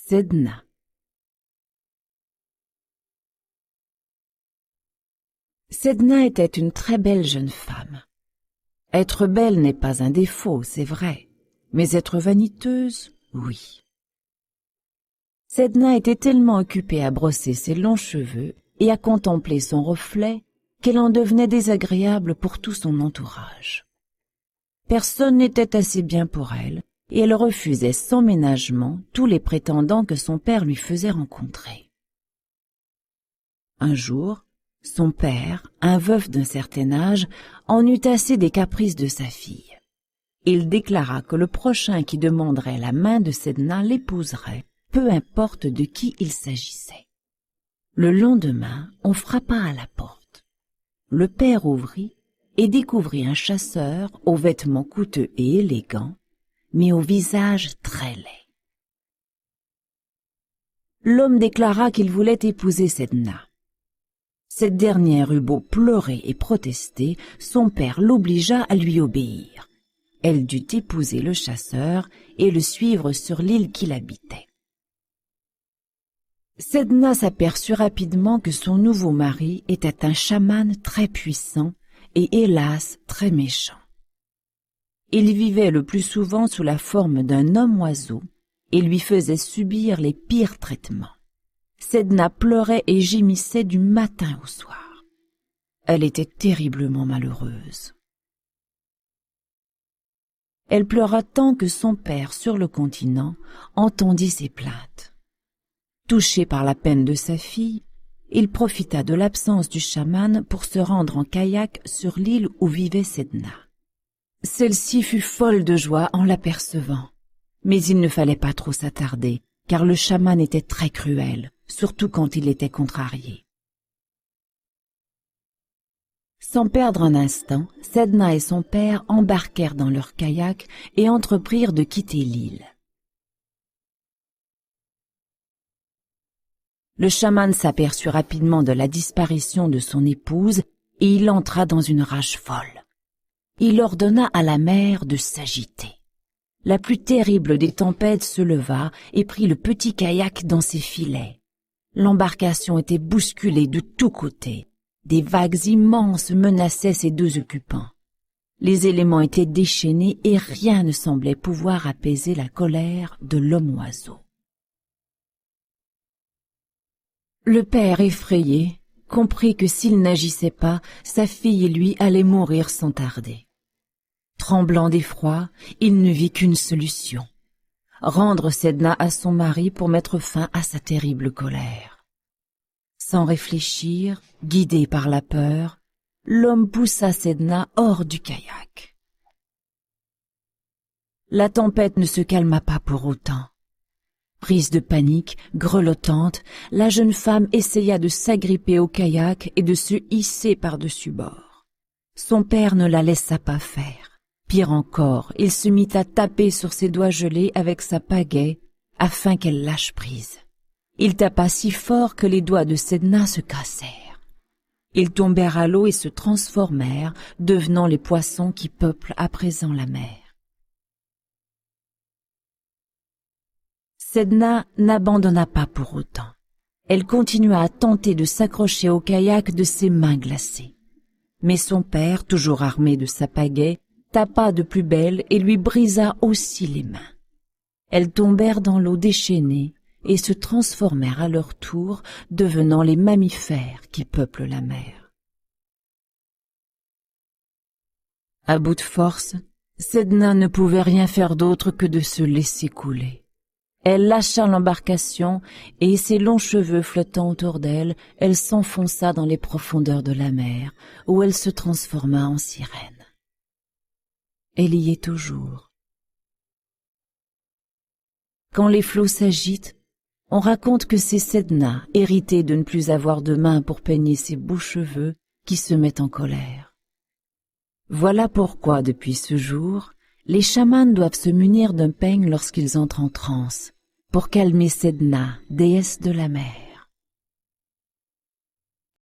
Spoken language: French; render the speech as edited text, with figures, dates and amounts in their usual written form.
Sedna. Sedna était une très belle jeune femme. Être belle n'est pas un défaut, c'est vrai, mais être vaniteuse, oui. Sedna était tellement occupée à brosser ses longs cheveux et à contempler son reflet qu'elle en devenait désagréable pour tout son entourage. Personne n'était assez bien pour elle, et elle refusait sans ménagement tous les prétendants que son père lui faisait rencontrer. Un jour, son père, un veuf d'un certain âge, en eut assez des caprices de sa fille. Il déclara que le prochain qui demanderait la main de Sedna l'épouserait, peu importe de qui il s'agissait. Le lendemain, on frappa à la porte. Le père ouvrit et découvrit un chasseur aux vêtements coûteux et élégants, mais au visage très laid. L'homme déclara qu'il voulait épouser Sedna. Cette dernière eut beau pleurer et protester, son père l'obligea à lui obéir. Elle dut épouser le chasseur et le suivre sur l'île qu'il habitait. Sedna s'aperçut rapidement que son nouveau mari était un chaman très puissant et hélas très méchant. Il vivait le plus souvent sous la forme d'un homme-oiseau et lui faisait subir les pires traitements. Sedna pleurait et gémissait du matin au soir. Elle était terriblement malheureuse. Elle pleura tant que son père, sur le continent, entendit ses plaintes. Touché par la peine de sa fille, il profita de l'absence du chaman pour se rendre en kayak sur l'île où vivait Sedna. Celle-ci fut folle de joie en l'apercevant, mais il ne fallait pas trop s'attarder, car le chaman était très cruel, surtout quand il était contrarié. Sans perdre un instant, Sedna et son père embarquèrent dans leur kayak et entreprirent de quitter l'île. Le chaman s'aperçut rapidement de la disparition de son épouse et il entra dans une rage folle. Il ordonna à la mer de s'agiter. La plus terrible des tempêtes se leva et prit le petit kayak dans ses filets. L'embarcation était bousculée de tous côtés. Des vagues immenses menaçaient ses deux occupants. Les éléments étaient déchaînés et rien ne semblait pouvoir apaiser la colère de l'homme-oiseau. Le père, effrayé, comprit que s'il n'agissait pas, sa fille et lui allaient mourir sans tarder. Tremblant d'effroi, il ne vit qu'une solution: rendre Sedna à son mari pour mettre fin à sa terrible colère. Sans réfléchir, guidé par la peur, l'homme poussa Sedna hors du kayak. La tempête ne se calma pas pour autant. Prise de panique, grelottante, la jeune femme essaya de s'agripper au kayak et de se hisser par-dessus bord. Son père ne la laissa pas faire. Pire encore, il se mit à taper sur ses doigts gelés avec sa pagaie afin qu'elle lâche prise. Il tapa si fort que les doigts de Sedna se cassèrent. Ils tombèrent à l'eau et se transformèrent, devenant les poissons qui peuplent à présent la mer. Sedna n'abandonna pas pour autant. Elle continua à tenter de s'accrocher au kayak de ses mains glacées. Mais son père, toujours armé de sa pagaie, tapa de plus belle et lui brisa aussi les mains. Elles tombèrent dans l'eau déchaînée et se transformèrent à leur tour, devenant les mammifères qui peuplent la mer. À bout de force, Sedna ne pouvait rien faire d'autre que de se laisser couler. Elle lâcha l'embarcation et, ses longs cheveux flottant autour d'elle, elle s'enfonça dans les profondeurs de la mer, où elle se transforma en sirène. Elle y est toujours. Quand les flots s'agitent, on raconte que c'est Sedna, héritée de ne plus avoir de main pour peigner ses beaux cheveux, qui se met en colère. Voilà pourquoi, depuis ce jour, les chamans doivent se munir d'un peigne lorsqu'ils entrent en transe, pour calmer Sedna, déesse de la mer.